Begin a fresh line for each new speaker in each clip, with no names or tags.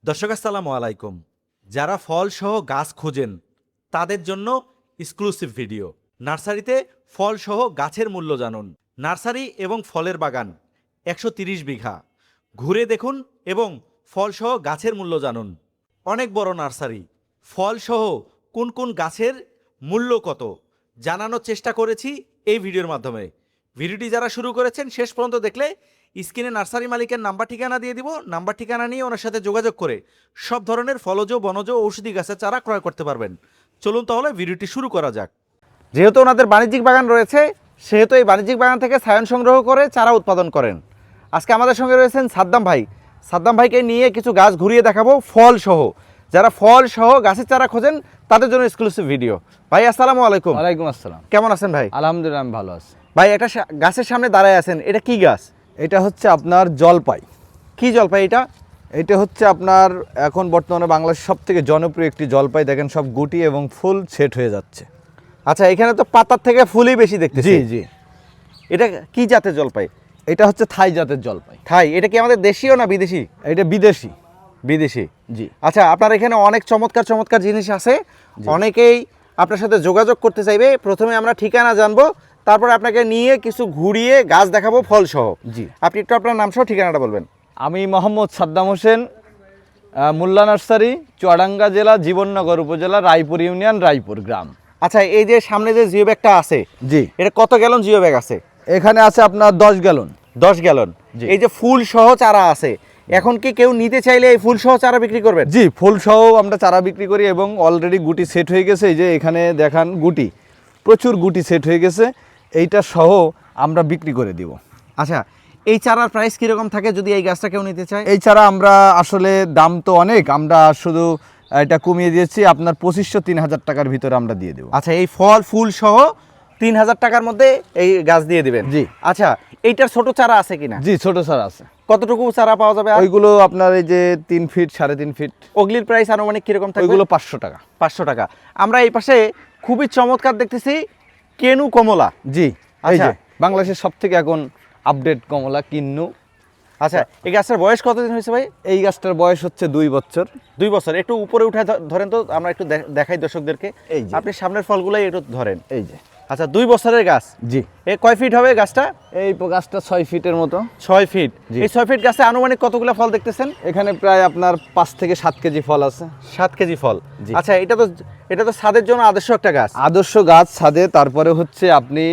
দর্শক আসসালামু আলাইকুম। যারা ফল সহ গাছ খোঁজেন তাদের জন্য এক্সক্লুসিভ ভিডিও। নার্সারিতে ফল সহ গাছের মূল্য জানুন। নার্সারি এবং ফলের বাগান 130 বিঘা। ঘুরে দেখুন এবং ফল সহ গাছের মূল্য জানুন। অনেক বড় নার্সারি। ফল সহ কোন কোন গাছের মূল্য কত জানানোর চেষ্টা করেছি এই ভিডিওর মাধ্যমে। ভিডিওটি যারা শুরু করেছেন শেষ পর্যন্ত দেখলে স্ক্রিনে নার্সারি মালিকের নাম্বার ঠিকানা দিয়ে দিব। নাম্বার ঠিকানা নিয়ে ওনার সাথে যোগাযোগ করে সব ধরনের ফলজ বনজ ঔষধি গাছের চারা ক্রয় করতে পারবেন। চলুন তাহলে ভিডিওটি শুরু করা যাক। যেহেতু ওনাদের বাণিজ্যিক বাগান রয়েছে সেহেতু এই বাণিজ্যিক বাগান থেকে ছায়ন সংগ্রহ করে চারা উৎপাদন করেন। আজকে আমাদের সঙ্গে রয়েছেন সাদ্দাম ভাই। সাদ্দাম ভাইকে নিয়ে কিছু গাছ ঘুরিয়ে দেখাবো ফল সহ। যারা ফল সহ গাছের চারা খোঁজেন তাদের জন্য এক্সক্লুসিভ ভিডিও। ভাই আসসালামু আলাইকুম।
ওয়ালাইকুম আসসালাম।
কেমন আছেন ভাই?
আলহামদুলিল্লাহ আমি ভালো আছি।
ভাই একটা গাছের সামনে দাঁড়ায় আছেন, এটা কি গাছ?
এটা হচ্ছে আপনার জলপাই।
কি জলপাই এটা?
এটা হচ্ছে আপনার এখন বর্তমানে বাংলাদেশের সব থেকে জনপ্রিয় একটি জলপাই। দেখেন সব গুটি এবং ফুল সেট হয়ে যাচ্ছে।
আচ্ছা, এখানে তো পাতার থেকে ফুলই বেশি দেখতেছি।
জি জি,
এটা কি জাতের জলপাই?
এটা হচ্ছে থাই জাতের জলপাই।
থাই। এটা কি আমাদের দেশীয় না বিদেশি?
এটা বিদেশি।
বিদেশি।
জি।
আচ্ছা, আপনার এখানে অনেক চমৎকার চমৎকার জিনিস আছে। অনেকেই আপনার সাথে যোগাযোগ করতে চাইবে। প্রথমে আমরা ঠিকানা জানবো, তারপরে আপনাকে নিয়ে কিছু ঘুরিয়ে গাছ দেখাবো ফল সহ।
জি।
আপনি একটু আপনার নাম সহ ঠিকানাটা বলবেন।
আমি মোহাম্মদ সাদ্দাম হোসেন, মোল্লা নার্সারি, চুয়াডাঙ্গা জেলা, জীবননগর উপজেলা, রায়পুর ইউনিয়ন, রায়পুর গ্রাম।
আচ্ছা, এই যে সামনে যে জিও ব্যাগটা আছে,
জি,
এটা কত গ্যালন জিও ব্যাগ আছে?
এখানে আছে আপনার 10 গ্যালন।
10 গ্যালন।
জি।
এই যে ফুল সহ চারা আছে, এখন কি কেউ নিতে চাইলে এই ফুল সহ চারা বিক্রি করবেন?
জি, ফুল সহ আমরা চারা বিক্রি করি এবং অলরেডি গুটি সেট হয়ে গেছে। এই যে এখানে দেখান গুটি, প্রচুর গুটি সেট হয়ে গেছে। এইটা সহ আমরা বিক্রি করে দিব।
আচ্ছা, এই চারার প্রাইস কিরকম থাকে যদি এই গাছটা কেউ নিতে চায়?
এই চারা আমরা আসলে দাম তো অনেক, আমরা শুধু এটা কমিয়ে দিয়েছি আপনার 2500-3000 টাকার ভিতরে আমরা দিয়ে দেবো।
আচ্ছা, এই ফল ফুল সহ 3000 টাকার মধ্যে এই গাছ দিয়ে দিবেন?
জি।
আচ্ছা, এইটার ছোট চারা আছে কিনা?
জি, ছোট চারা আছে।
কতটুকু চারা পাওয়া যাবে?
ওইগুলো আপনার এই যে 3 ফিট 3.5 ফিট,
ওগুলির প্রাইস আনুমানিক কিরকম থাকবে?
ওইগুলো 500 টাকা।
500 টাকা। আমরা এই পাশে খুবই চমৎকার দেখতেছি কেনু কমলা।
জি, এই
আচ্ছা।
যে বাংলাদেশের সব থেকে এখন আপডেট কমলা কিন্নু।
আচ্ছা, এই গাছটার বয়স কতদিন হয়েছে ভাই?
এই গাছটার বয়স হচ্ছে 2 বছর।
2 বছর। একটু উপরে উঠে ধরেন তো, আমরা একটু দেখাই দর্শকদেরকে।
এই যে।
আপনি সামনের ফলগুলাই একটু ধরেন।
এই যে।
আচ্ছা, 2 বছরের গাছ।
জি।
এ কয় ফিট হবে গাছটা?
এই গাছটা 6 ফিটের মতো।
6 ফিট।
জি।
এই 6 ফিট গাছে আনুমানিক কতগুলো ফল দেখতেছেন?
এখানে প্রায় আপনার 5 থেকে 7 কেজি ফল আছে।
7 কেজি ফল।
জি।
আচ্ছা, এটা তো ছাদের জন্য আদর্শ একটা গাছ।
আদর্শ গাছ ছাদে। তারপরে হচ্ছে আপনি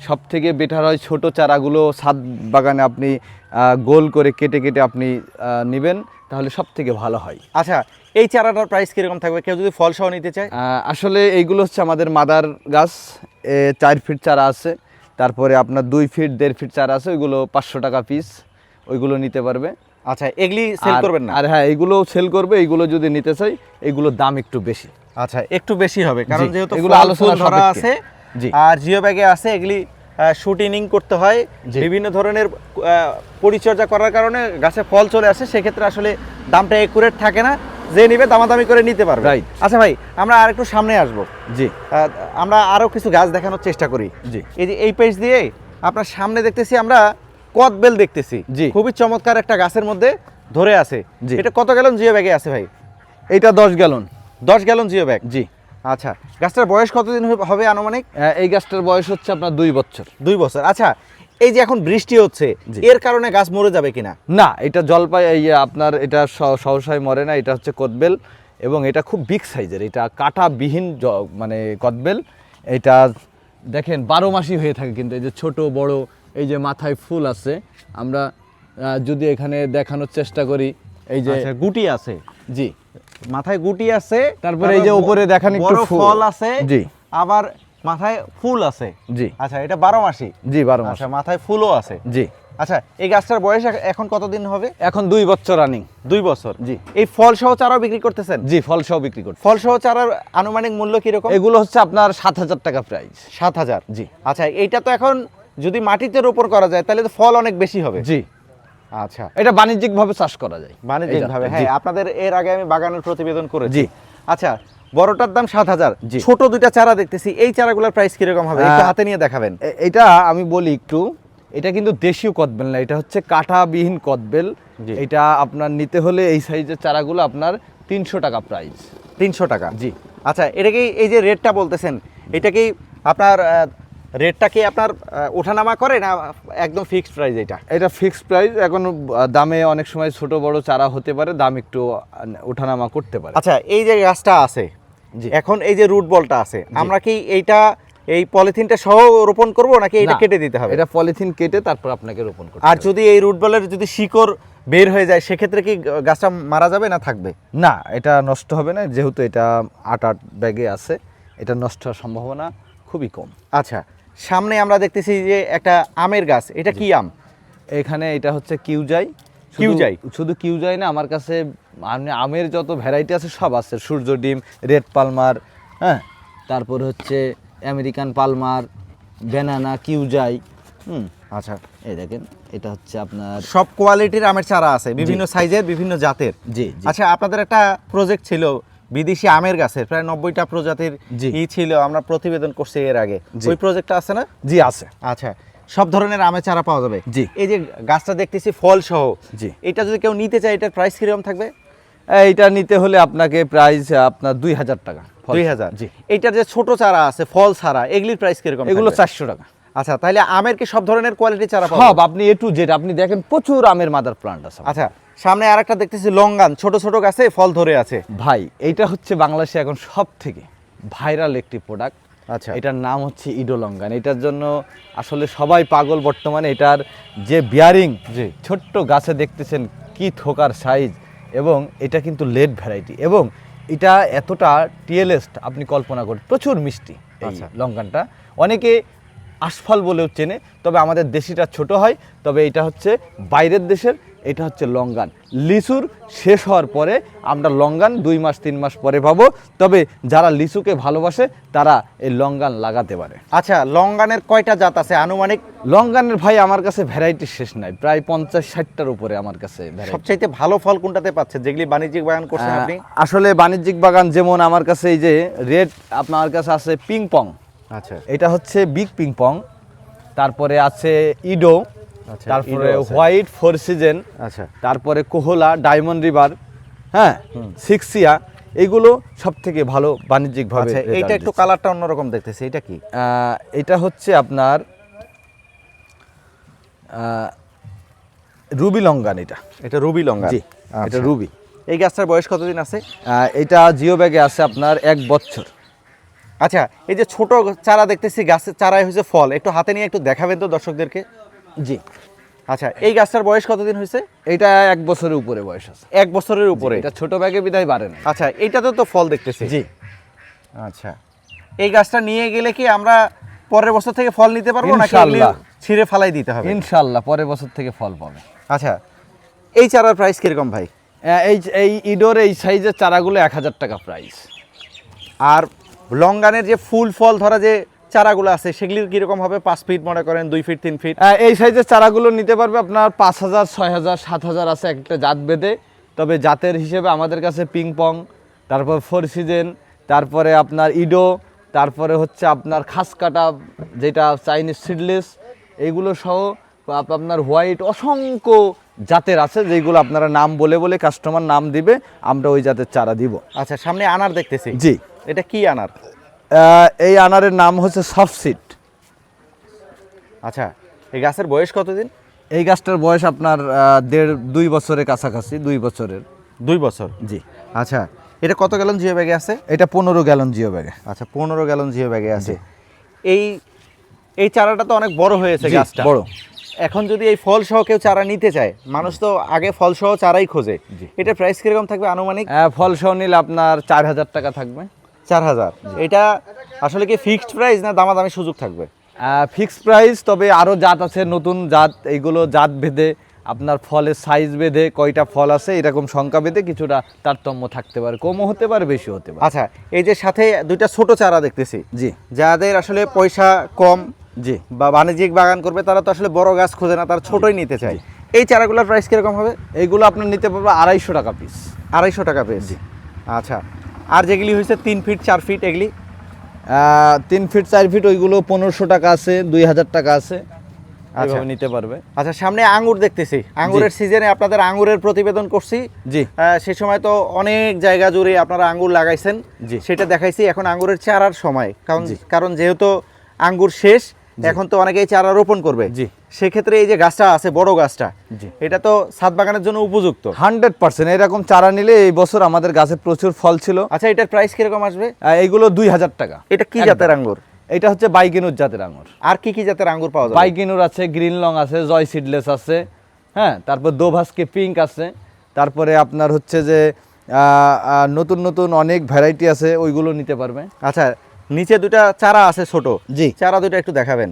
সব থেকে বেটার হয় ছোট চারাগুলো ছাদ বাগানে আপনি গোল করে কেটে কেটে আপনি নেবেন, তাহলে সব থেকে ভালো হয়।
আচ্ছা, এই চারাটার প্রাইস কিরকম থাকবে কেউ যদি ফল সহ নিতে চায়?
আসলে এইগুলো হচ্ছে আমাদের মাদার গাছ। 4 ফিট চারা আছে, তারপরে আপনার 2 ফিট 1.5 ফিট চারা আছে, ওইগুলো 500 টাকা পিস, ওইগুলো নিতে পারবে।
আচ্ছা, এগুলি সেল করবেন না?
আর হ্যাঁ, এইগুলো সেল করবে। এইগুলো যদি নিতে চাই এগুলোর দাম একটু বেশি।
আচ্ছা, একটু বেশি হবে কারণ
জি,
যেহেতু
এগুলো
ফল
আলোচনা
ফুল ধরা
সাপেক্ষে।
আছে।
জি।
আর জিও ব্যাগে আছে, এগুলি শুটিং করতে হয়।
জি।
বিভিন্ন ধরনের পরিচর্যা করার কারণে গাছে ফল চলে আসে, সেক্ষেত্রে আসলে দামটা একুরেট থাকে না। যে নিবে দামাদামি করে নিতে পারবে।
রাইট।
আচ্ছা ভাই, আমরা আর একটু সামনে আসবো।
জি।
আমরা আরো কিছু গাছ দেখানোর চেষ্টা করি।
জি।
এই যে এই পেজ দিয়ে আপনার সামনে দেখতেছি আমরা কদবেল দেখতেছি।
জি।
খুবই চমৎকার একটা গাছের মধ্যে ধরে আছে।
জি।
এটা কত গ্যালন জিও ব্যাগে আছে ভাই?
এইটা 10 গ্যালন।
10 gallon geo bag.
জি।
আচ্ছা, গাছটার বয়স কতদিন হবে আনুমানিক?
এই গাছটার বয়স হচ্ছে আপনার 2 বছর।
2 বছর। আচ্ছা, এই যে এখন বৃষ্টি হচ্ছে,
জি।
এর কারণে গাছ মরে যাবে কিনা?
না, এটা জলপাই এই আপনার এটা সহসায় মরে না। এটা হচ্ছে কদবেল এবং এটা খুব বিগ সাইজের। এটা কাঁটাবিহীন মানে কদবেল। এটা দেখেন 12 মাসই হয়ে থাকে, কিন্তু এই যে ছোট বড় এই যে মাথায় ফুল আছে, আমরা যদি এখানে দেখানোর চেষ্টা করি, এই যে
আচ্ছা, গুটি আছে।
জি,
মাথায় গুটি আছে,
তারপরে এই যে উপরে দেখান একটু
বড় ফল আছে।
জি।
আবার মাথায় ফুল আছে।
জি।
আচ্ছা, এটা 12 মাসি।
জি, 12 মাস।
আচ্ছা, মাথায় ফুলও আছে।
জি।
আচ্ছা, এই গাছটার বয়স এখন কতদিন হবে?
এখন 2 বছর রানিং।
2 বছর।
জি।
এই ফল সহ চারাও বিক্রি করতেছেন?
জি, ফল সহ বিক্রি করছি।
ফল সহ চারার আনুমানিক মূল্য কিরকম?
এগুলো হচ্ছে আপনার 7000 টাকা প্রাইস।
7000।
জি।
আচ্ছা, এইটা তো এখন যদি মাটিতে রোপণ করা যায় তাহলে তো ফল অনেক বেশি হবে।
জি।
আচ্ছা,
এটা বাণিজ্যিকভাবে চাষ করা যায়।
বাণিজ্যিকভাবে। হ্যাঁ, আপনাদের এর আগে আমি বাগানের প্রতিবেদন করেছি।
জি।
আচ্ছা, বড়টার দাম 7000।
জি।
ছোট দুইটা চারা দেখতেছি, এই চারাগুলোর প্রাইস কিরকম হবে একটু হাতে নিয়ে দেখাবেন?
এটা আমি বলি একটু, এটা কিন্তু দেশীয় কদবেল না, এটা হচ্ছে কাঁটাবিহীন কদবেল।
জি।
এটা আপনার নিতে হলে এই সাইজের চারাগুলো আপনার 300 টাকা প্রাইস।
300 টাকা।
জি।
আচ্ছা, এটা কি এই যে রেটটা বলতেছেন, এটা কি আপনার রেটটা কি আপনার ওঠানামা করে না একদম ফিক্সড প্রাইস এটা?
এটা ফিক্সড প্রাইস। এখন দামে অনেক সময় ছোট বড় চারা হতে পারে, দাম একটু ওঠানামা করতে পারে।
আচ্ছা, এই যে গাছটা আছে,
জি।
এখন এই যে রুট বলটা আছে, আমরা কি এইটা এই পলিথিনটা সহ রোপণ করব নাকি এটা
না,
কেটে দিতে হবে?
এটা পলিথিন কেটে তারপর আপনাকে রোপণ করতে
আর
হবে।
যদি এই রুট বলের যদি শিকড় বের হয়ে যায় সেক্ষেত্রে কি গাছটা মারা যাবে না থাকবে?
না, এটা নষ্ট হবে না, যেহেতু এটা 8 ব্যাগে আছে, এটা নষ্ট হওয়ার সম্ভাবনা খুবই কম।
আচ্ছা, সামনে আমরা দেখতেছি যে একটা আমের গাছ, এটা কি আম?
এখানে এটা হচ্ছে কিউজাই।
কিউজাই?
শুধু কিউজাই না, আমার কাছে আমের যত ভ্যারাইটি আছে সব আছে। সূর্য ডিম, রেড পালমার, হ্যাঁ, তারপর হচ্ছে আমেরিকান পালমার, ব্যানানা, কিউজাই।
আচ্ছা,
এই দেখেন, এটা হচ্ছে আপনার
সব কোয়ালিটির আমের চারা আছে, বিভিন্ন সাইজের, বিভিন্ন জাতের।
জি।
আচ্ছা, আপনাদের একটা প্রজেক্ট ছিল বিদেশি আমের গাছের, প্রায় 90টা প্রজাতির
জি।
ছিল, আমরা প্রতিবেদন করছি এর আগে।
জি।
ওই প্রজেক্টটা আছে না?
জি আছে।
আচ্ছা, সব ধরনের আমের চারা পাওয়া যাবে?
জি।
এই যে গাছটা দেখতেছি ফল সহ,
জি।
এটা যদি কেউ নিতে চায় এটার প্রাইস কিরকম থাকবে?
এইটা নিতে হলে আপনাকে প্রাইস আপনার 2000 টাকা।
2000?
জি।
এইটার যে ছোট চারা আছে ফল ছাড়া, এগুলির প্রাইস কিরকম
এগুলো
থাকবে?
400 টাকা।
আচ্ছা, তাহলে আমের কি সব ধরনের কোয়ালিটি চারা পাওয়া
সব
যাবে?
আপনি A to Z আপনি দেখেন, প্রচুর আমের মাদার প্লান্ট আছে।
আচ্ছা, সামনে আরেকটা দেখতেছি লঙ্গান, ছোট ছোট গাছে ফল ধরে আছে।
ভাই, এইটা হচ্ছে বাংলাদেশে এখন সব থেকে ভাইরাল একটি প্রোডাক্ট।
আচ্ছা।
এটার নাম হচ্ছে ইডোলঙ্গান। এটার জন্য আসলে সবাই পাগল বর্তমানে। এটার যে বিয়ারিং,
জি।
ছোট্ট গাছে দেখতেছেন কি থোকার সাইজ, এবং এটা কিন্তু লেট ভ্যারাইটি, এবং এটা এতটা টিএলএস আপনি কল্পনা করেন, প্রচুর মিষ্টি এই
আচ্ছা।
লঙ্কানটা। অনেকে আশফল বলেও চেনে, তবে আমাদের দেশিটা ছোট হয়, তবে এটা হচ্ছে বাইরের দেশের। এটা হচ্ছে লঙ্গান। লিচুর শেষ হওয়ার পরে আমরা লঙ্গান 2 মাস 3 মাস পরে পাবো, তবে যারা লিচুকে ভালোবাসে তারা এই লঙ্গান লাগাতে পারে।
আচ্ছা, লঙ্গানের কয়টা জাত আছে আনুমানিক?
লঙ্গানের ভাই আমার কাছে ভ্যারাইটি শেষ নাই, প্রায় 50-60টার উপরে আমার কাছে ভ্যারাইটি।
সবচাইতে ভালো ফল কোনটাতে পাচ্ছে যেগুলি বাণিজ্যিক বাগান করছেন আপনি?
আসলে বাণিজ্যিক বাগান যেমন আমার কাছে এই যে রেড, আপনার কাছে আছে পিংপং,
আচ্ছা।
এটা হচ্ছে বিগ পিংপং, তারপরে আছে ইডো,
আচ্ছা,
তারপরে
ইডো আছে।
হোয়াইট 4 সিজন,
আচ্ছা।
তারপরে কোহলা, ডায়মন্ড রিভার, হ্যাঁ, সিক্সিয়া, এগুলো সব থেকে ভালো বাণিজ্যিকভাবে।
আচ্ছা,
result
এইটা একটু
দিচ্ছে।
কালারটা অন্যরকম দেখতেছি, এটা কি?
এটা হচ্ছে আপনার রুবি লঙ্গান।
এটা রুবি লঙ্গা?
জি, এটা রুবি।
এই গাছটার বয়স কতদিন আছে?
এটা জিও ব্যাগে আছে আপনার 1 বছর।
আচ্ছা, এই যে ছোট চারা দেখতেছি, গাছের চারায় হয়েছে ফল, একটু হাতে নিয়ে একটু দেখাবেন তো দর্শকদেরকে?
জি।
আচ্ছা, এই গাছটার বয়স কতদিন হয়েছে?
এটা 1 বছরের উপরে বয়স আছে।
1 বছরের উপরে?
এটা ছোট ব্যাগে বিদায় বাড়ে না।
আচ্ছা, এইটাতে তো ফল দেখতেছি।
জি।
আচ্ছা, এই গাছটা নিয়ে গেলে কি আমরা পরের বছর থেকে ফল নিতে পারবো নাকি এগুলি
ইনশাআল্লাহ।
ছিঁড়ে ফালাই দিতে হবে?
ইনশাআল্লাহ পরের বছর থেকে ফল পাবে।
আচ্ছা, এই চারার প্রাইস কিরকম ভাই?
এই ইডোর এই সাইজের চারাগুলো 1000 টাকা প্রাইস।
আর লঙ্গানের যে ফুল ফল ধরা যে চারাগুলো আছে সেগুলির কিরকম হবে? 5 ফিট মনে করেন, 2 ফিট, 3 ফিট?
এই সাইজের চারাগুলো নিতে পারবে আপনার 5000, 6000, 7000 আছে একটা জাত বেঁধে। তবে জাতের হিসেবে আমাদের কাছে পিংপং, তারপর 4 সিজন, তারপরে আপনার ইডো, তারপরে হচ্ছে আপনার খাসকাটা যেটা চাইনিজ সিডলেস, এইগুলো সহ আপনার হোয়াইট অসংখ্য জাতের আছে, যেগুলো আপনারা নাম বলে বলে কাস্টমার নাম দিবে, আমরা ওই জাতের চারা দিব।
আচ্ছা, সামনে আনার দেখতেছি।
জি।
এটা কি আনার?
এই আনারের নাম হচ্ছে সফট সিড।
আচ্ছা, এই গাছের বয়স কতদিন?
এই গাছটার বয়স আপনার 1.5-2 বছরের কাছাকাছি, 2 বছরের।
2 বছর?
জি।
আচ্ছা, এটা কত গ্যালন জিও ব্যাগে আছে?
এটা 15 গ্যালন জিও ব্যাগে।
আচ্ছা, 15 গ্যালন জিও ব্যাগে আছে। এই চারাটা তো অনেক বড় হয়েছে
জি,
গাছটা।
বড়।
এখন যদি এই ফল সহ কেউ চারা নিতে চায়, মানুষ তো আগে ফল সহ চারাই খোঁজে, এটার প্রাইস কিরকম থাকবে আনুমানিক?
ফল সহ নিলে আপনার 4000 টাকা থাকবে।
4000? এটা আসলে কি ফিক্সড প্রাইস না দামাদামি সুযোগ থাকবে?
ফিক্সড প্রাইস, তবে আরও জাত আছে, নতুন জাত, এইগুলো জাত ভেদে আপনার ফলের সাইজ ভেদে কয়টা ফল আছে এরকম সংখ্যা ভেদে কিছুটা তারতম্য থাকতে পারে, কমও হতে পারে, বেশি হতে পারে।
আচ্ছা, এই যে সাথে 2টা ছোট চারা দেখতেছি,
জি।
যাদের আসলে পয়সা কম
জি।
বা বাণিজ্যিক বাগান করবে তারা তো আসলে বড় গাছ খোঁজে না, তারা ছোটই নিতে চায়। এই চারাগুলোর প্রাইস কিরকম হবে?
এইগুলো আপনার নিতে পারবে 250 টাকা পিস।
250 টাকা পিস? আচ্ছা, আর যেগুলি হয়েছে 3 ফিট 4 ফিট এগুলি?
3 ফিট 4 ফিট ওইগুলো 1500 টাকা আছে, 2000 টাকা আছে। এইভাবে নিতে পারবে।
আচ্ছা, সামনে আঙ্গুর দেখতেছি, আঙ্গুরের সিজনে আপনাদের আঙ্গুরের প্রতিবেদন করছি।
জি।
সে সময় তো অনেক জায়গা জুড়ে আপনারা আঙ্গুর লাগাইছেন,
জি।
সেটা দেখাইছি। এখন আঙ্গুরের চারার সময়,
জি।
কারণ যেহেতু আঙ্গুর শেষ, এখন তো অনেকেই চারা রোপণ করবে।
জি।
সেক্ষেত্রে এই যে গাছটা আছে, বড় গাছটা,
জি।
এটা তো ছাদ বাগানের জন্য উপযুক্ত।
100% এরকম চারা নিলে এই বছর আমাদের গাছে প্রচুর ফল ছিল।
আচ্ছা, এটার প্রাইস কিরকম আসবে?
এইগুলো 2000 টাকা।
এটা কি
একদম।
জাতের আঙ্গুর?
এটা হচ্ছে বাইকিনুর জাতের আঙুর।
আর কি কি জাতের আঙ্গুর পাওয়া যাবে?
বাইকিনুর আছে, গ্রিন লং আছে, জয় সিডলেস আছে, হ্যাঁ, তারপর দোভাস্কে পিঙ্ক আছে, তারপরে আপনার হচ্ছে যে নতুন নতুন অনেক ভ্যারাইটি আছে, ওইগুলো নিতে পারবে।
আচ্ছা, নিচে দুটা চারা আছে ছোট,
জি।
চারা দুটো একটু দেখাবেন।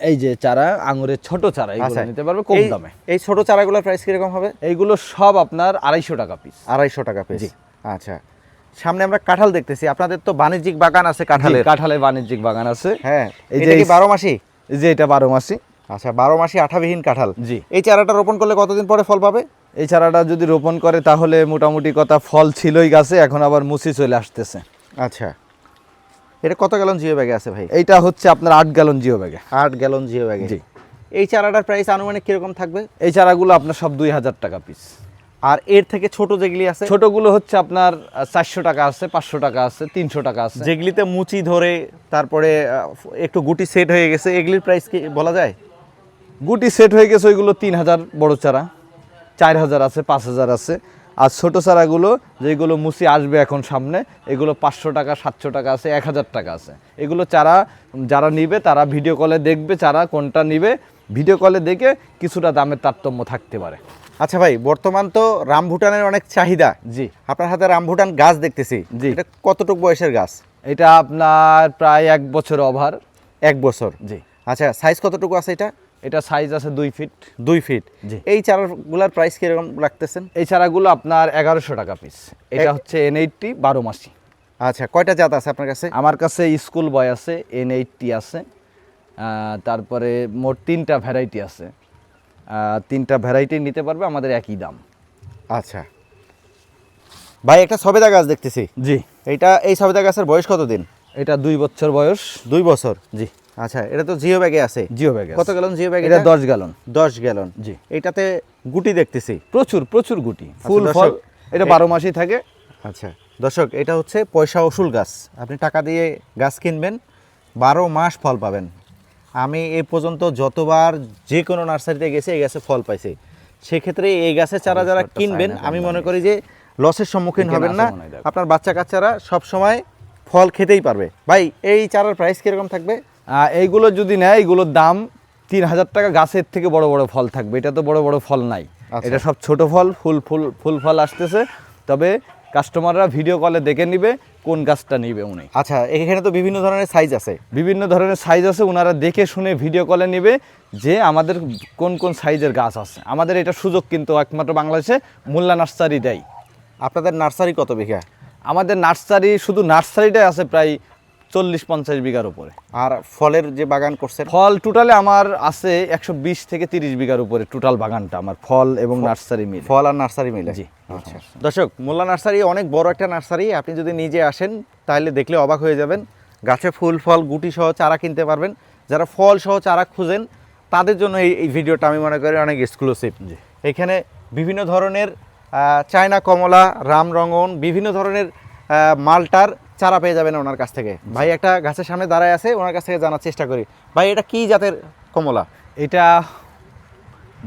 এই যে চারা, আঙুরের ছোট চারা, এগুলো
আচ্ছা,
নিতে পারবে কম দামে।
এই ছোট চারাগুলোর প্রাইস কিরকম হবে?
এইগুলো সব আপনার 250 টাকা পিস।
250 টাকা পিস।
জি।
আচ্ছা, সামনে আমরা কাঁঠাল দেখতেছি, আপনাদের তো বাণিজ্যিক বাগান আছে কাঁঠালের।
কাঁঠালের বাণিজ্যিক বাগান আছে।
হ্যাঁ,
এই
এই
যে
যে 12 মাসি।
এই যে এটা 12 মাসি।
আচ্ছা, 12 মাসি আঠাবিহীন কাঁঠাল।
জি।
এই চারাটা রোপণ করলে কতদিন পরে ফল পাবে?
এই চারাটা যদি রোপণ করে তাহলে মোটামুটি কথা ফল ছিলই গাছে, এখন আবার মুসি চলে আসতেছে।
আচ্ছা, এটা কত গ্যালন জিও ব্যাগে আছে ভাই?
এইটা হচ্ছে আপনার 8 গ্যালন জিও ব্যাগে।
8 গ্যালন জিও ব্যাগে।
জি।
এই চারাটার প্রাইস আনুমানিক কিরকম থাকবে?
এই চারাগুলো আপনার সব 2000 টাকা পিস।
আর এর থেকে ছোট যেগুলি আছে?
ছোটগুলো হচ্ছে আপনার 400 টাকা আছে, 500 টাকা আছে, 300 টাকা আছে।
যেগুলিতে মুচি ধরে তারপরে একটু গুটি সেট হয়ে গেছে, এগুলির প্রাইস কি বলা যায়?
গুটি সেট হয়ে গেছে ওইগুলো 3000 বড় চারা, 4000 আছে, 5000 আছে। আর ছোট চারাগুলো যেগুলো মুসি আসবে এখন সামনে, এগুলো 500 টাকা, 700 টাকা আছে, 1000 টাকা আছে। এগুলো চারা যারা নিবে তারা ভিডিও কলে দেখবে চারা কোনটা নিবে, ভিডিও কলে দেখে কিছুটা দামের তারতম্য থাকতে পারে।
আচ্ছা ভাই, বর্তমান তো রামভুটানের অনেক চাহিদা।
জি।
আপনার হাতে রামভুটান গাছ দেখতেছি।
জি।
এটা কতটুকু বয়সের গাছ?
এটা আপনার প্রায় 1 বছর ওভার।
1 বছর।
জি।
আচ্ছা, সাইজ কতটুকু আছে এটা?
এটা সাইজ আছে 2 ফিট।
2 ফিট।
জি।
এই চারাগুলোর প্রাইস কিরকম রাখতেছেন?
এই চারাগুলো আপনার 1100 টাকা পিস। এটা হচ্ছে N80 12 মাসি।
আচ্ছা, কয়টা জাত আছে আপনার কাছে?
আমার কাছে স্কুল বয় আছে, N80 আছে, তারপরে মোট 3টা ভ্যারাইটি আছে। 3টা ভ্যারাইটি নিতে পারবে, আমাদের একই দাম।
আচ্ছা ভাই, একটা সবেদা গাছ দেখতেছি।
জি।
এই সবেদা গাছের বয়স কতদিন?
এটা 2 বছর বয়স।
2 বছর।
জি।
আচ্ছা, এটা তো জিও ব্যাগে আছে।
Geo bag.
কত গ্যালন জিও ব্যাগ?
এটা 10 গ্যালন।
10 গ্যালন।
জি।
এটাতে গুটি দেখতেছি
প্রচুর প্রচুর গুটি, ফুল
দর্শক,
ফল। এটা 12 মাসই থাকে।
আচ্ছা দর্শক, এটা হচ্ছে পয়সা ওসুল গাছ। আপনি টাকা দিয়ে গাছ কিনবেন, 12 মাস ফল পাবেন। আমি এই পর্যন্ত যতবার যে কোনো নার্সারিতে গেছি এই গাছে ফল পাইছি। সেক্ষেত্রে এই গাছের চারা যারা কিনবেন, আমি মনে করি যে লসের সম্মুখীন হবেন না। আপনার বাচ্চা কাচ্চারা সবসময় ফল খেতেই পারবে। ভাই, এই চারার প্রাইস কীরকম থাকবে?
এইগুলো যদি নেয়, এগুলোর দাম 3000 টাকা। গাছের থেকে বড় বড় ফল থাকবে, এটা তো বড় বড় ফল নাই। এটা সব ছোট ফল, ফুল ফল আসতেছে। তবে কাস্টমাররা ভিডিও কলে দেখে নিবে কোন গাছটা নিবে উনি।
আচ্ছা, এখানে তো বিভিন্ন ধরনের সাইজ আছে।
বিভিন্ন ধরনের সাইজ আছে, ওনারা দেখে শুনে ভিডিও কলে নেবে যে আমাদের কোন কোন সাইজের গাছ আছে। আমাদের এটা সুযোগ কিন্তু একমাত্র বাংলাদেশে মোল্লা নার্সারি দেয়।
আপনাদের নার্সারি কত বিঘা?
আমাদের নার্সারি, শুধু নার্সারিটাই আছে প্রায় 40-50 বিঘার উপরে।
আর ফলের যে বাগান করছেন?
ফল টোটালে আমার আছে 120 থেকে 30 বিঘার উপরে টোটাল বাগানটা আমার, ফল এবং নার্সারি মিলে।
ফল আর নার্সারি মিলে?
জি।
আচ্ছা দর্শক, মোল্লা নার্সারি অনেক বড় একটা নার্সারি। আপনি যদি নিজে আসেন তাহলে দেখলে অবাক হয়ে যাবেন। গাছে ফুল ফল গুটি সহ চারা কিনতে পারবেন। যারা ফল সহ চারা খুঁজেন তাদের জন্য এই ভিডিওটা আমি মনে করি অনেক এক্সক্লুসিভ। এখানে বিভিন্ন ধরনের চায়না কমলা, রামরঙন, বিভিন্ন ধরনের মালটার চারা পেয়ে যাবেন ওনার কাছ থেকে। ভাই একটা গাছের সামনে দাঁড়ায় আছে, ওনার কাছ থেকে জানার চেষ্টা করি। ভাই, এটা কি জাতের কমলা?
এটা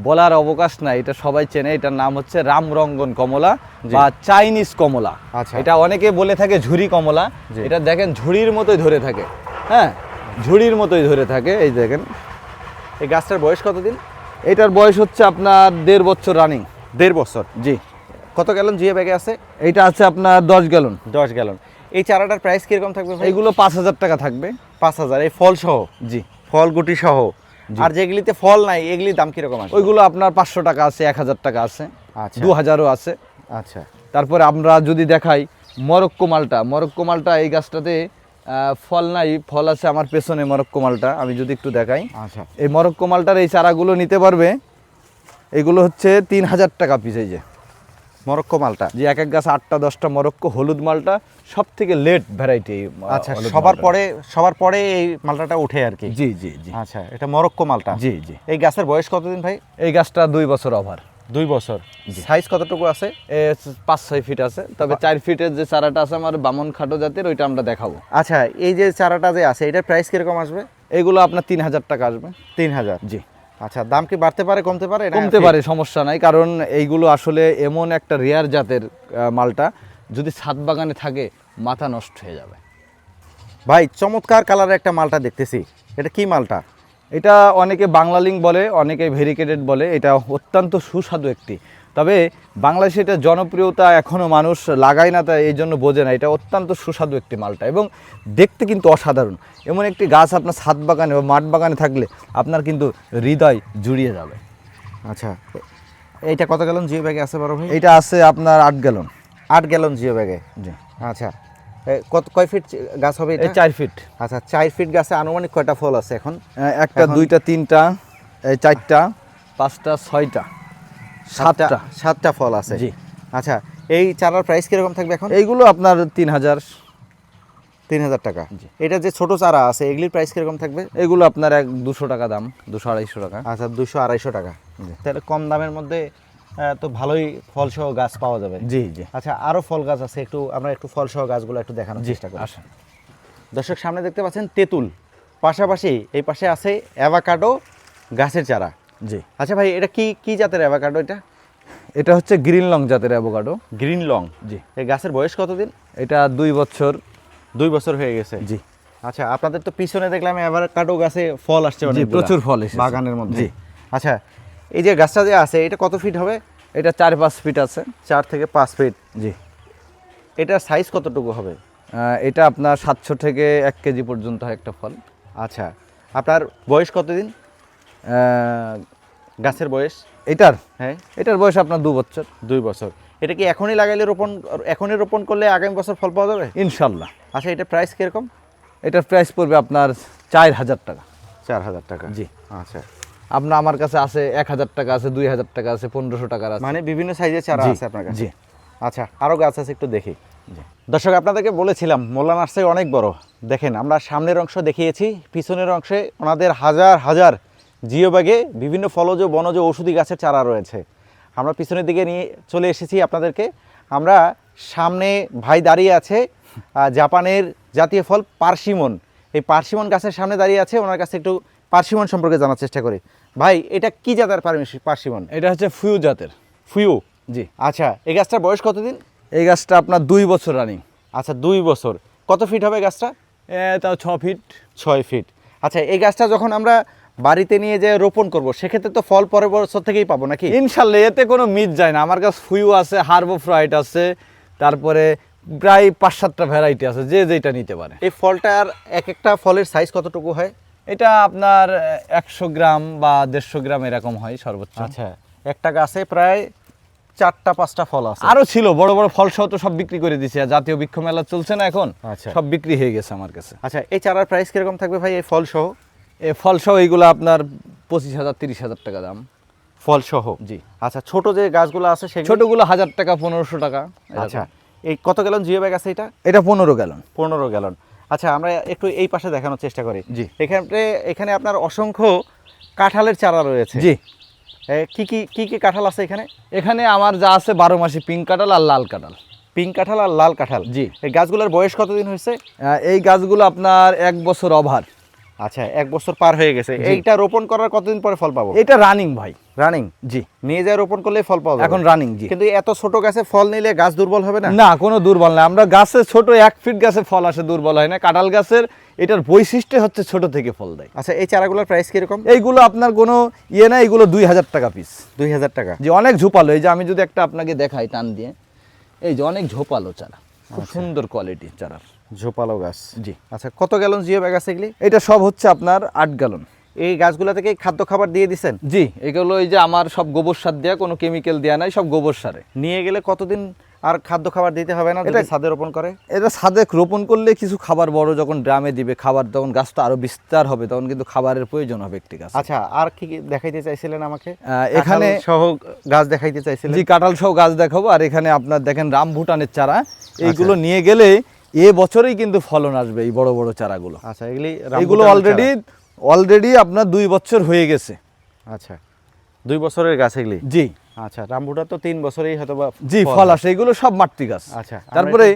বলার অবকাশ নাই, এটা সবাই চেনে। এটার নাম হচ্ছে রামরঙ্গন কমলা বা চাইনিজ কমলা।
আচ্ছা।
এটা অনেকে বলে থাকে ঝুরি কমলা। এটা দেখেন ঝুড়ির মতোই ধরে থাকে, হ্যাঁ, ঝুড়ির মতোই ধরে থাকে। এই দেখেন,
এই গাছটার বয়স কতদিন?
এটার বয়স হচ্ছে আপনার 1.5 বছর রানিং।
1.5 বছর।
জি।
কত গ্যালন জিও ব্যাগে আছে?
এইটা আছে আপনার 10 গ্যালন।
10 গ্যালন। এই চারাটার প্রাইস কিরকম থাকবে ভাই?
এইগুলো 5000 টাকা থাকবে।
5000, এই ফল সহ?
জি।
ফল গুটি সহ। আর যেগুলিতে ফল নাই এগুলির দাম কিরকম আছে?
ওইগুলো আপনার 500 টাকা আছে, 1000 টাকা আছে,
আচ্ছা।
2000ও আছে।
আচ্ছা।
তারপরে আমরা যদি দেখাই মরক্কো মালটা, এই গাছটাতে ফল নাই, ফল আছে আমার পেছনে মরক্কো মালটা। আমি যদি একটু দেখাই,
আচ্ছা।
এই মরক্কো মালটার এই চারাগুলো নিতে পারবে। এগুলো হচ্ছে 3000 টাকা পিস। এই যে
মরক্কো মালটা।
যে এক এক গাছ 8টা 10টা মরক্কো হলুদ মালটা সব থেকে লেট ভ্যারাইটি।
আচ্ছা, সবার পরে এই মালটাটা ওঠে আর কি।
জি জি জি।
আচ্ছা, এটা মরক্কো মালটা।
জি জি।
এই গাছের বয়স কতদিন ভাই?
এই গাছটা 2 বছর ওভার।
2 বছর। সাইজ কতটুকু আছে?
5-6 ফিট আছে, তবে 4 ফিটের যে চারাটা আছে আমার বামন খাটো জাতের, ওইটা আমরা দেখাবো।
আচ্ছা, এই যে চারাটা যে আছে এটার প্রাইস কিরকম আসবে?
এগুলো আপনার 3000 টাকা আসবে।
3000।
জি।
আচ্ছা, দাম কি বাড়তে পারে কমতে পারে?
কমতে পারে, সমস্যা নাই, কারণ এইগুলো আসলে এমন একটা রেয়ার জাতের মালটা, যদি ছাদ বাগানে থাকে মাথা নষ্ট হয়ে যাবে।
ভাই চমৎকার কালারের একটা মালটা দেখতেছি, এটা কি মালটা?
এটা অনেকে বাংলালিং বলে, অনেকে ভেরিকেটেড বলে। এটা অত্যন্ত সুস্বাদু একটি, তবে বাংলাদেশে এটা জনপ্রিয়তা এখনও মানুষ লাগায় না, তাই এই জন্য বোঝে না। এটা অত্যন্ত সুস্বাদু একটি মালটা এবং দেখতে কিন্তু অসাধারণ। এমন একটি গাছ আপনার ছাদ বাগানে বা মাঠ বাগানে থাকলে আপনার কিন্তু হৃদয় জুড়িয়ে যাবে।
আচ্ছা, এইটা কত গ্যালন জিও ব্যাগে আছে বড় ভাই?
এটা আছে আপনার 8 গ্যালন।
8 গ্যালন জিও ব্যাগে।
জি।
আচ্ছা, কয় ফিট গাছ হবে এটা?
4 ফিট।
আচ্ছা, 4 ফিট গাছে আনুমানিক কয়টা ফল আছে এখন?
একটা, দুইটা, তিনটা, 4টা, 5টা, 6টা, 7টা।
7টা ফল আছে।
জি।
আচ্ছা, এই চারার প্রাইস কিরকম থাকবে এখন?
এইগুলো আপনার 3000।
3000 টাকা। এটা যে ছোট চারা আছে এগুলির প্রাইস কিরকম থাকবে?
এগুলো আপনার 200 টাকা দাম, 200-250 টাকা।
আচ্ছা, 200-250 টাকা। তাহলে কম দামের মধ্যে তো ভালোই ফলসহ গাছ পাওয়া যাবে।
জি জি।
আচ্ছা, আরও ফল গাছ আছে, আমরা একটু ফলসহ গাছগুলো একটু দেখানোর চেষ্টা করি।
আসেন।
দর্শক, সামনে দেখতে পাচ্ছেন তেঁতুল, পাশাপাশি এই পাশে আছে অ্যাভোকাডো গাছের চারা।
জি।
আচ্ছা ভাই, এটা কি জাতের অ্যাভোকাডো এটা?
এটা হচ্ছে গ্রিন লং জাতের অ্যাভোকাডো।
Green long.
জি।
এই গাছের বয়স কতদিন?
এটা 2 বছর।
2 বছর হয়ে গেছে।
জি।
আচ্ছা, আপনাদের তো পিছনে দেখলাম অ্যাভোকাডো গাছে ফল আসছে
জি,
অনেকগুলা।
প্রচুর ফল এসেছে
বাগানের মধ্যে।
জি।
আচ্ছা, এই যে গাছটা যে আছে এটা কত ফিট হবে?
এটা 4-5 ফিট আছে।
4 থেকে 5 ফিট।
জি।
এটার সাইজ কতটুকু হবে?
এটা আপনার 700 থেকে 1 কেজি পর্যন্ত হয় একটা ফল।
আচ্ছা, আপনার বয়স কতদিন গাছের বয়স?
এটার
হ্যাঁ,
এটার বয়স আপনার 2 বছর।
2 বছর। এটা কি এখনই লাগাইলে এখনই রোপণ করলে আগামী বছর ফল পাওয়া যাবে?
ইনশাল্লাহ।
আচ্ছা, এটা প্রাইস কিরকম?
এটার প্রাইস পড়বে আপনার 4000 টাকা।
4000 টাকা।
জি।
আচ্ছা,
আপনার আমার কাছে আছে 1000 টাকা আছে, 2000 টাকা আছে, 1500 টাকার আছে।
মানে বিভিন্ন সাইজের চারা
জি,
আছে আপনার কাছে?
জি।
আচ্ছা, আরও গাছ আছে, একটু দেখি। দর্শক, আপনাদেরকে বলেছিলাম মোল্লা নার্সারি অনেক বড়। দেখেন, আমরা সামনের অংশ দেখিয়েছি, পিছনের অংশে ওনাদের হাজার হাজার জিও ব্যাগে বিভিন্ন ফলজ বনজ ঔষধি গাছের চারা রয়েছে। আমরা পিছনের দিকে নিয়ে চলে এসেছি আপনাদেরকে। আমরা সামনে ভাই দাঁড়িয়ে আছে জাপানের জাতীয় ফল পার্সিমন। এই পার্সিমন গাছের সামনে দাঁড়িয়ে আছে, ওনার কাছে একটু পার্সিমন সম্পর্কে জানার চেষ্টা করি। ভাই, এটা কি জাতের পার্সিমন?
এটা হচ্ছে ফুয়ু জাতের।
ফুয়ু।
জি।
আচ্ছা, এই গাছটার বয়স কতদিন?
এই গাছটা আপনার 2 বছর রানিং।
আচ্ছা, 2 বছর। কত ফিট হবে গাছটা?
তাও 6 ফিট।
6 ফিট। আচ্ছা, এই গাছটা যখন আমরা বাড়িতে নিয়ে যে রোপণ করব সেক্ষেত্রে তো ফল পরের বছর থেকেই পাবো নাকি?
ইনশাল্লাহ, এতে কোনো মিস যায় না। আমার কাছে ফুয়ু আছে, হার্বো ফ্রাইট আছে, তারপরে প্রায় 5-7টা ভ্যারাইটি আছে, যে যেটা নিতে পারে।
এই ফলটার এক একটা ফলের সাইজ কতটুকু হয়?
এটা আপনার 100 গ্রাম বা 150 গ্রাম এরকম হয় সর্বোচ্চ।
আচ্ছা, একটা গাছে প্রায় 4টা-5টা ফল আছে।
আরও ছিল বড় বড় ফল সহ, তো সব বিক্রি করে দিয়েছি। আর জাতীয় বৃক্ষ মেলা চলছে না এখন,
আচ্ছা।
সব বিক্রি হয়ে গেছে আমার কাছে।
আচ্ছা, এই চারার প্রাইস কিরকম থাকবে ভাই এই ফল সহ?
এই ফল সহ এইগুলো আপনার 25,000-30,000 টাকা দাম।
ফল সহ?
জি।
আচ্ছা, ছোট যে গাছগুলো আছে সেগুলো?
ছোটগুলো 1000 টাকা, 1500 টাকা।
আচ্ছা, এই কত গ্যালন জিও ব্যাগ আছে এটা?
এটা 15 গ্যালন।
15 গ্যালন। আচ্ছা, আমরা একটু এই পাশে দেখানোর চেষ্টা করি।
জি।
এখানে আপনার অসংখ্য কাঁঠালের চারা রয়েছে।
জি।
কি কাঁঠাল আছে এখানে?
এখানে আমার যা আছে 12 মাসি পিঙ্ক কাঁঠাল আর লাল কাঁঠাল।
পিঙ্ক কাঁঠাল আর লাল কাঁঠাল।
জি।
এই গাছগুলোর বয়স কতদিন হয়েছে?
এই গাছগুলো আপনার 1 বছর ওভার।
আচ্ছা, 1 বছর পার হয়ে গেছে। এইটা রোপণ করার কতদিন পরে ফল পাবো?
এটা রানিং ভাই।
রানিং?
জি।
নিয়ে যায় রোপণ করলে ফল পাওয়া যাবে?
এখন রানিং। জি।
কিন্তু এত ছোট গাছে ফল নিলে গাছ দুর্বল হবে না?
না, কোনো দুর্বল না। আমরা গাছে ছোট 1 ফিট গাছে ফল আসে, দুর্বল হয় না। কাঁঠাল গাছের এটার বৈশিষ্ট্য হচ্ছে ছোট থেকে ফল দেয়।
আচ্ছা, এই চারাগুলোর প্রাইস কিরকম?
এইগুলো আপনার কোনো ইয়ে না, এগুলো 2000 টাকা পিস।
2000 টাকা?
যে অনেক ঝোপালো। এই যে আমি যদি একটা আপনাকে দেখাই টান দিয়ে, এই যে অনেক ঝোপালো চারা, খুব সুন্দর কোয়ালিটি চারার।
ঝোপালো গাছ।
জি।
আচ্ছা, কত গ্যালন জিও ব্যাগ আছে এগুলি?
এটা সব হচ্ছে আপনার 8 গ্যালন।
এই গাছগুলো থেকে খাদ্য খাবার দিয়ে দিছেন?
জি। এগুলো এই যে আমার সব গোবর সার দেওয়া, কোনো কেমিক্যাল দেওয়া নাই, সব গোবর সারে।
নিয়ে গেলে কতদিন আর খাদ্য খাবার দিতে হবে না এটা
এটা-
ছাদে রোপণ করে?
এটা ছাদে রোপণ করলে কিছু খাবার বড় যখন ড্রামে দিবে খাবার, তখন গাছটা আরো বিস্তার হবে, তখন কিন্তু খাবারের প্রয়োজন হবে একটি গাছ।
আচ্ছা, আর কি কি দেখাইতে চাইছিলেন আমাকে?
এখানে
কাঁঠাল সহ গাছ দেখাইতে চাইছিলেন?
জি, কাঁঠাল সহ গাছ দেখাবো। আর এখানে আপনার দেখেন রামভুটানের চারা,
আচ্ছা।
এইগুলো নিয়ে গেলে এ বছরেই কিন্তু ফলন আসবে এই বড় বড় চারাগুলো।
আচ্ছা,
এগুলো অলরেডি আপনার 2 বছর হয়ে গেছে।
আচ্ছা, 2 বছরের গাছ এগুলি?
জি
আচ্ছা, রামভুটা তো 3 বছরেই হয়তো বা
জি ফল আসে, এগুলো সব মাতৃ গাছ।
আচ্ছা, আমরা
তারপরে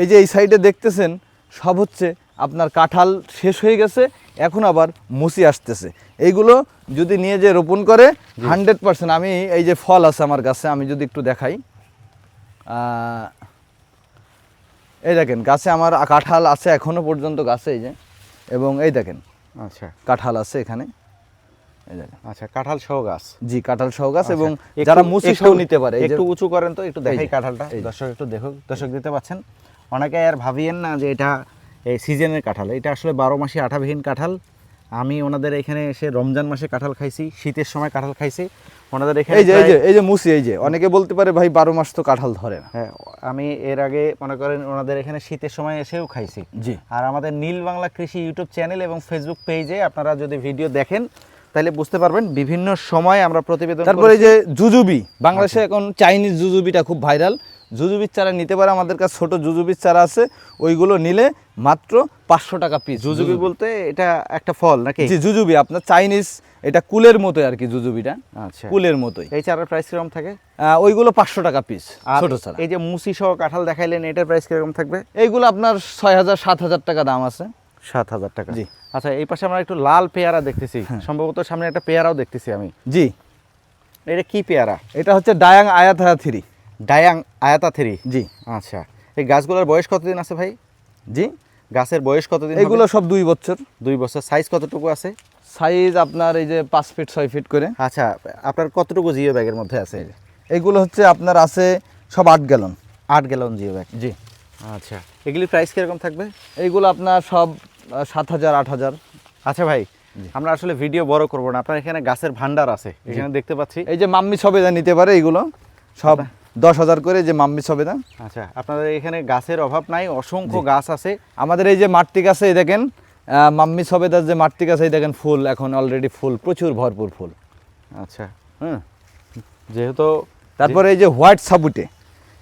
এই যে এই সাইডে দেখতেছেন সব হচ্ছে আপনার কাঁঠাল শেষ হয়ে গেছে, এখন আবার মুসি আসতেছে। এইগুলো যদি নিয়ে যে রোপণ করে 100%, আমি এই যে ফল আছে আমার গাছে, আমি যদি একটু দেখাই, এই দেখেন গাছে আমার কাঁঠাল আছে এখনো পর্যন্ত গাছে, এই যে, এবং এই দেখেন
আচ্ছা
কাঁঠাল আছে এখানে, এই দেখেন।
আচ্ছা, কাঁঠাল সহ গাছ?
জি, কাঁঠাল সহ গাছ,
আচ্ছা,
এবং
একটু-
যারা মুসি সহ
একটু-
নিতে পারে, এই যে
একটু উঁচু করেন তো, একটু দেখাই
যে,
কাঁঠালটা,
এই যে।
দর্শক একটু দেখুক। দর্শক দিতে পাচ্ছেন, অনেকে আর ভাবিয়েন না যে এটা এই সিজনের কাঁঠাল, এটা আসলে 12 মাসে আঠাবিহীন কাঁঠাল। আমি ওনাদের এখানে এসে রমজান মাসে কাঁঠাল খাইছি, শীতের সময় কাঁঠাল খাইছি ওনাদের এখানে।
এই যে মুসি, এই যে অনেকে বলতে পারে ভাই 12 মাস তো কাঁঠাল ধরে না।
হ্যাঁ, আমি এর আগে মনে করেন ওনাদের এখানে শীতের সময় এসেও খাইছি।
জি।
আর আমাদের নীল বাংলা কৃষি ইউটিউব চ্যানেল এবং ফেসবুক পেজে আপনারা যদি ভিডিও দেখেন তাহলে বুঝতে পারবেন বিভিন্ন সময় আমরা প্রতিবেদন
তারপরে এই
করেছি।
যে জুজুবি, বাংলাদেশে এখন চাইনিজ জুজুবিটা খুব ভাইরাল। জুজুবির চারা নিতে পারে, আমাদের কাছে ছোট জুজুবির চারা আছে, ওইগুলো নিলে মাত্র 500 টাকা পিস।
জুজুবি বলতে এটা একটা ফল নাকি?
জি, জুজুবি আপনার চাইনিজ, এটা কুলের মতোই আর কি, জুজুবিটা
আচ্ছা,
কুলের মতোই।
এই চারার প্রাইস কিরকম থাকে?
ওইগুলো 500 টাকা পিস,
আর
ছোট চারা।
এই যে মুসি সহ কাঁঠাল দেখাইলেন, এটার প্রাইস কিরকম থাকবে?
এইগুলো আপনার 6000-7000 টাকা দাম আছে।
7000 টাকা।
জি।
আচ্ছা, এই পাশে আমরা একটু লাল পেয়ারা দেখতেছি, সম্ভবত সামনে একটা পেয়ারাও দেখতেছি আমি।
জি,
এটা কি পেয়ারা?
এটা হচ্ছে ডায়াং আয়াথা 3।
ডায়াং আয়াতা 3?
জি।
আচ্ছা, এই গাছগুলোর বয়স কতদিন আছে ভাই?
জি,
গাছের বয়স কতদিন?
এগুলো সব 2 বছর।
2 বছর। সাইজ কতটুকু আছে?
সাইজ আপনার এই যে 5 ফিট 6 ফিট করে।
আচ্ছা, আপনার কতটুকু জিও ব্যাগের মধ্যে আছে?
এগুলো হচ্ছে আপনার আছে সব 8 গ্যালন।
8 gallon geo bag.
জি।
আচ্ছা, এগুলির প্রাইস কিরকম থাকবে?
এইগুলো আপনার সব 7000-8000।
আচ্ছা ভাই, আমরা আসলে ভিডিও বড় করব না, আপনার এখানে গাছের ভান্ডার আছে এখানে দেখতে পাচ্ছি।
এই যে মাম্মি সবেদা নিতে পারে, এইগুলো সব 10,000 করে, যে মাম্মি সবেদা।
আচ্ছা, আপনাদের এখানে গাছের অভাব নাই, অসংখ্য গাছ আছে।
আমাদের এই যে মাতৃ গাছে এই দেখেন, মাম্মি সবেদার যে মাতৃ গাছে, এই দেখেন ফুল এখন অলরেডি, ফুল প্রচুর ভরপুর ফুল।
আচ্ছা,
হ্যাঁ,
যেহেতু
তারপরে এই যে হোয়াইট সাপুটে,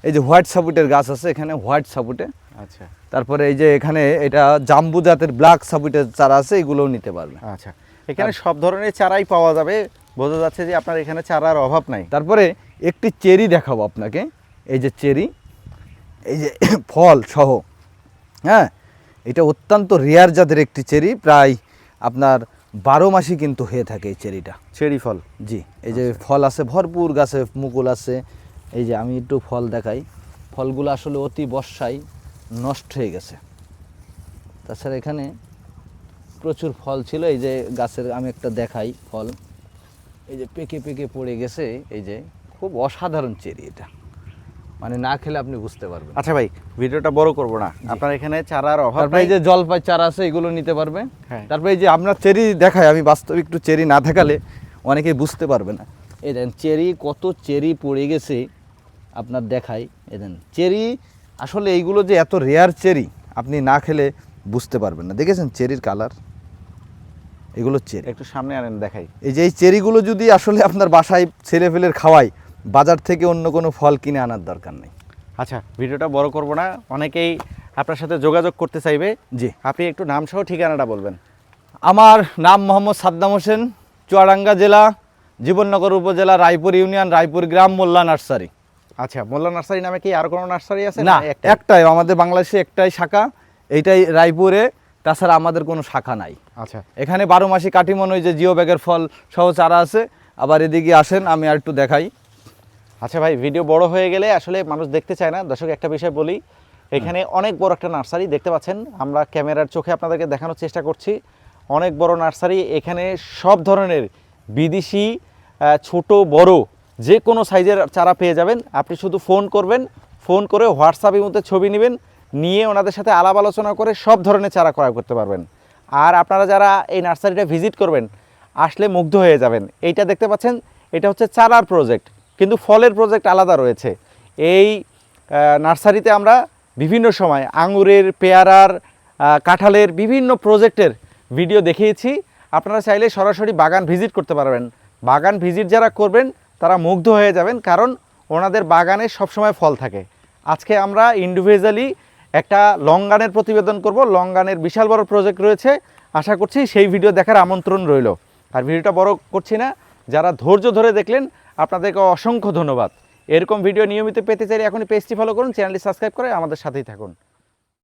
এই যে হোয়াইট সাপুটের গাছ আছে এখানে, হোয়াইট সাপুটে।
আচ্ছা
তারপরে এই যে এখানে এটা জাম্বু জাতের ব্ল্যাক সাপুটের চারা আছে, এগুলোও নিতে পারবে।
আচ্ছা, এখানে সব ধরনের চারাই পাওয়া যাবে, বোঝা যাচ্ছে যে আপনার এখানে চারার অভাব নাই।
তারপরে একটি চেরি দেখাবো আপনাকে, এই যে চেরি, এই যে ফল সহ, হ্যাঁ, এটা অত্যন্ত রেয়ার জাতের একটি চেরি, প্রায় আপনার 12 মাসই কিন্তু হয়ে থাকে এই চেরিটা।
চেরি ফল?
জি, এই যে ফল আছে ভরপুর, গাছে মুকুল আছে। এই যে আমি একটু ফল দেখাই, ফলগুলো আসলে অতি বর্ষায় নষ্ট হয়ে গেছে। তাছাড়া এখানে প্রচুর ফল ছিল, এই যে গাছের আমি একটা দেখাই ফল, এই যে পেকে পেকে পড়ে গেছে। এই যে খুব অসাধারণ চেরি, এটা মানে না খেলে আপনি বুঝতে পারবেন।
আচ্ছা ভাই, ভিডিওটা বড় করব না, আপনার এখানে চারার অভাব
তারপরে
নাই।
এই যে জলপাই চারা আছে, এগুলো নিতে পারবে।
হ্যাঁ।
তারপরে এই যে আপনার চেরি দেখাই, আমি বাস্তবিক একটু চেরি না দেখালে অনেকেই বুঝতে পারবে না। এই দেখেন চেরি, কত চেরি পড়ে গেছে আপনার দেখাই। এই দেখেন চেরি, আসলে এইগুলো যে এত রেয়ার চেরি, আপনি না খেলে বুঝতে পারবেন না। দেখেছেন চেরির কালার, এগুলো চেরি।
একটু সামনে আনেন দেখাই।
এই যে এই চেরিগুলো যদি আসলে আপনার বাসায় ছেলেফেলের খাওয়াই, বাজার থেকে অন্য কোনো ফল কিনে আনার দরকার নেই।
আচ্ছা, ভিডিওটা বড় করব না, অনেকেই আপনার সাথে যোগাযোগ করতে চাইবে।
জি,
আপনি একটু নাম সহ ঠিকানাটা বলবেন।
আমার নাম মোহাম্মদ সাদ্দাম হোসেন, চুয়াডাঙ্গা জেলা, জীবননগর উপজেলা, রায়পুর ইউনিয়ন, রায়পুর গ্রাম, মোল্লা নার্সারি।
আচ্ছা, মোল্লা নার্সারি নামে কি আর কোনো নার্সারি আছে?
না,
একটাই?
একটাই, আমাদের বাংলাদেশে একটাই শাখা, এইটাই রায়পুরে, তাছাড়া আমাদের কোনো শাখা নাই।
আচ্ছা
এখানে 12 মাসি কাটিমন, ওই যে জিও ব্যাগের ফল সহ চারা আছে। আবার এদিকে আসেন, আমি আর একটু দেখাই।
আচ্ছা ভাই, ভিডিও বড় হয়ে গেলে আসলে মানুষ দেখতে চায় না। দর্শক, একটা বিষয় বলি, এখানে অনেক বড় একটা নার্সারি দেখতে পাচ্ছেন, আমরা ক্যামেরার চোখে আপনাদেরকে দেখানোর চেষ্টা করছি। অনেক বড় নার্সারি, এখানে সব ধরনের বিদেশি ছোট বড় যে কোনো সাইজের চারা পেয়ে যাবেন। আপনি শুধু ফোন করবেন, ফোন করে হোয়াটসঅ্যাপের মধ্যে ছবি নেবেন, নিয়ে ওনাদের সাথে আলাপ আলোচনা করে সব ধরনের চারা ক্রয় করতে পারবেন। আর আপনারা যারা এই নার্সারিটা ভিজিট করবেন, আসলে মুগ্ধ হয়ে যাবেন। এইটা দেখতে পাচ্ছেন, এটা হচ্ছে চারার প্রজেক্ট, কিন্তু ফলের প্রজেক্ট আলাদা রয়েছে। এই নার্সারিতে আমরা বিভিন্ন সময় আঙুরের, পেয়ারার, কাঁঠালের বিভিন্ন প্রজেক্টের ভিডিও দেখিয়েছি। আপনারা চাইলে সরাসরি বাগান ভিজিট করতে পারবেন। বাগান ভিজিট যারা করবেন তারা মুগ্ধ হয়ে যাবেন, কারণ ওনাদের বাগানে সবসময় ফল থাকে। আজকে আমরা ইন্ডিভিজুয়ালি একটা লঙ্গানের প্রতিবেদন করব। লঙ্গানের বিশাল বড় প্রজেক্ট রয়েছে, আশা করছি সেই ভিডিও দেখার আমন্ত্রণ রইল। আর ভিডিওটা বড় করছি না, যারা ধৈর্য ধরে দেখলেন আপনাদেরকে অসংখ্য ধন্যবাদ। এরকম ভিডিও নিয়মিত পেতে চাইলে এখনই পেজটি ফলো করুন, চ্যানেলটি সাবস্ক্রাইব করে আমাদের সাথেই থাকুন।